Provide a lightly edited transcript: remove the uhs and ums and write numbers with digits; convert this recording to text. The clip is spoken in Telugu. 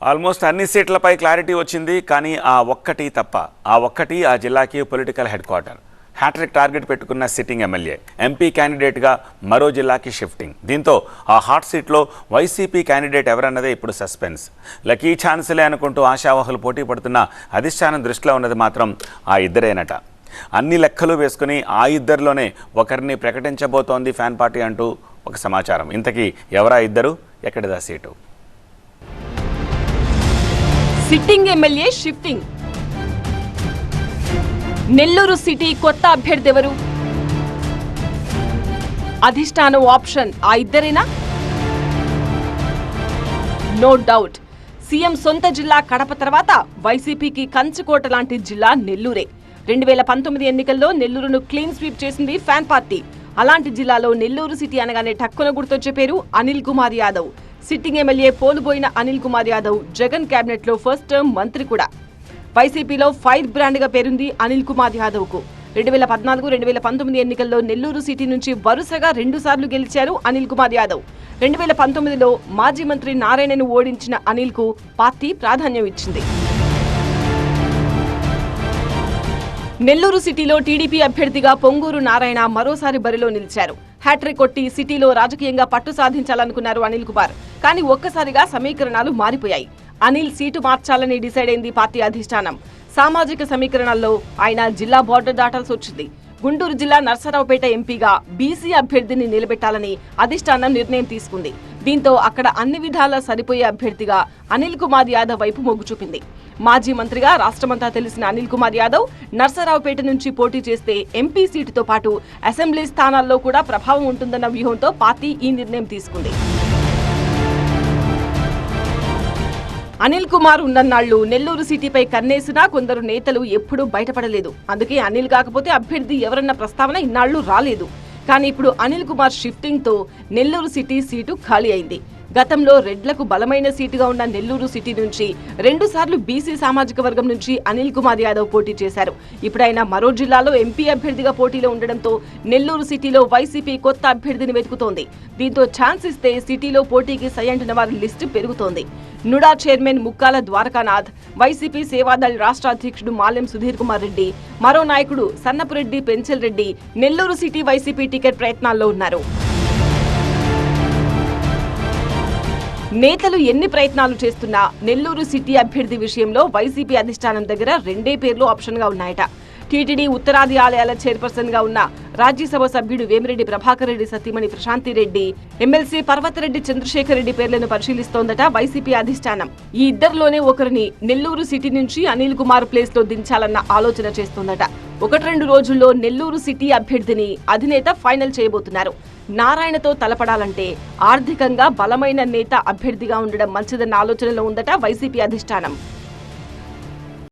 ఆల్మోస్ట్ అన్ని సీట్లపై క్లారిటీ వచ్చింది. కానీ ఆ ఒక్కటి తప్ప, ఆ ఒక్కటి ఆ జిల్లాకి political head quarter. Hat-trick target పెట్టుకున్న సిట్టింగ్ ఎమ్మెల్యే ఎంపీ క్యాండిడేట్గా మరో జిల్లాకి షిఫ్టింగ్. దీంతో ఆ హాట్ సీట్లో వైసీపీ క్యాండిడేట్ ఎవరన్నదే ఇప్పుడు సస్పెన్స్. లకీ ఛాన్స్లే అనుకుంటూ ఆశావహులు పోటీ పడుతున్న అధిష్టానం దృష్టిలో ఉన్నది మాత్రం ఆ ఇద్దరేనట. అన్ని లెక్కలు వేసుకుని ఆ ఇద్దరిలోనే ఒకరిని ప్రకటించబోతోంది ఫ్యాన్ పార్టీ అంటూ ఒక సమాచారం. ఇంతకీ ఎవరా ఇద్దరు, ఎక్కడిదా seat? Sitting MLA shifting. Nellore city కొత్త అభ్యర్థి ఎవరు? అధిష్టానం ఆప్షన్ ఆ ఇద్దరేనా? నో డౌట్, సీఎం సొంత జిల్లా కడప తర్వాత వైసీపీకి కంచుకోట లాంటి జిల్లా నెల్లూరే. 2019 ఎన్నికల్లో నెల్లూరును క్లీన్ స్వీప్ చేసింది ఫ్యాన్ పార్టీ. అలాంటి జిల్లాలో నెల్లూరు సిటీ అనగానే టక్కున గుర్తొచ్చే పేరు Anil Kumar Yadav. Sitting MLA Poluboina Anil Kumar Yadav Jagan cabinet లో ఫస్ట్ టర్మ్ మంత్రి కూడా. వైసీపీలో ఫైర్ బ్రాండ్ గా పేరుంది అనిల్ కుమార్ యాదవ్ కు. 2014-2019 ఎన్నికల్లో నెల్లూరు సిటీ నుంచి వరుసగా 2 సార్లు గెలిచారు అనిల్ కుమార్ యాదవ్. 2019లో మాజీ మంత్రి నారాయణను ఓడించిన అనిల్ కు పార్టీ ప్రాధాన్యం ఇచ్చింది. నెల్లూరు సిటీలో టీడీపీ అభ్యర్థిగా పొంగూరు నారాయణ మరోసారి బరిలో నిలిచారు. హ్యాట్రిక్ కొట్టి సిటీలో రాజకీయంగా పట్టు సాధించాలనుకున్నారు అనిల్ కుమార్. కానీ ఒక్కసారిగా సమీకరణాలు మారిపోయాయి. అనిల్ సీటు మార్చాలని డిసైడ్ అయింది పార్టీ అధిష్టానం. సామాజిక సమీకరణాల్లో ఆయన జిల్లా బోర్డర్ దాటాల్సి వచ్చింది. గుంటూరు జిల్లా నర్సరావుపేట ఎంపీగా బీసీ అభ్యర్థిని నిలబెట్టాలని అధిష్టానం నిర్ణయం తీసుకుంది. దీంతో అక్కడ అన్ని విధాలా సరిపోయే అభ్యర్థిగా అనిల్ కుమార్ యాదవ్ వైపు మొగ్గు చూపింది. మాజీ మంత్రిగా రాష్ట్రమంతా తెలిసిన అనిల్ కుమార్ యాదవ్ నర్సరావుపేట నుంచి పోటీ చేస్తే ఎంపీ సీటుతో పాటు అసెంబ్లీ స్థానాల్లో కూడా ప్రభావం ఉంటుందన్న వ్యూహంతో పార్టీ ఈ నిర్ణయం తీసుకుంది. అనిల్ కుమార్ ఉన్నన్నాళ్లు నెల్లూరు సిటీపై కన్నేసినా కొందరు నేతలు ఎప్పుడూ బయటపడలేదు. అందుకే అనిల్ కాకపోతే అభ్యర్థి ఎవరన్న ప్రస్తావన ఇన్నాళ్లు రాలేదు. కానీ ఇప్పుడు అనిల్ కుమార్ షిఫ్టింగ్ తో నెల్లూరు సిటీ సీటు ఖాళీ అయింది. గతంలో రెడ్లకు బలమైన సీటుగా ఉన్న నెల్లూరు సిటీ నుంచి 2 సార్లు బీసీ సామాజిక వర్గం నుంచి అనిల్ కుమార్ యాదవ్ పోటీ చేశారు. ఇప్పుడు ఆయన మరో జిల్లాలో ఎంపీ అభ్యర్థిగా పోటీలో ఉండడంతో నెల్లూరు సిటీలో వైసీపీ కొత్త అభ్యర్థిని వెతుకుతోంది. దీంతో ఛాన్స్ ఇస్తే సిటీలో పోటీకి సై అంటున్న వారి లిస్టు పెరుగుతోంది. నుడా చైర్మన్ ముక్కాల ద్వారకానాథ్, వైసీపీ సేవాదళ్ రాష్ట్ర అధ్యక్షుడు మాలెం సుధీర్ కుమార్ రెడ్డి, మరో నాయకుడు సన్నపురెడ్డి పెంచల్ రెడ్డి నెల్లూరు సిటీ వైసీపీ టికెట్ ప్రయత్నాల్లో ఉన్నారు. నేతలు ఎన్ని ప్రయత్నాలు చేస్తున్నా నెల్లూరు సిటీ అభ్యర్థి విషయంలో వైసీపీ అధిష్టానం దగ్గర 2 పేర్లు ఆప్షన్ గా ఉన్నాయట. టీటీడీ ఉత్తరాది ఆలయాల చైర్పర్సన్ గా ఉన్న రాజ్యసభ సభ్యుడు వేమిరెడ్డి ప్రభాకర్ రెడ్డి సతీమణి ప్రశాంతి రెడ్డి, ఎమ్మెల్సీ పర్వతరెడ్డి చంద్రశేఖర్ రెడ్డి పేర్లను పరిశీలిస్తోందట వైసీపీ అధిష్టానం. ఈ ఇద్దరిలోనే ఒకరిని నెల్లూరు సిటీ నుంచి అనిల్ కుమార్ ప్లేస్ లో దించాలన్న ఆలోచన చేస్తోందట. 1-2 రోజుల్లో నెల్లూరు సిటీ అభ్యర్థిని అధినేత ఫైనల్ చేయబోతున్నారు. నారాయణతో తలపడాలంటే ఆర్థికంగా బలమైన నేత అభ్యర్థిగా ఉండడం మంచిదన్న ఆలోచనలో ఉందట వైసీపీ అధిష్టానం.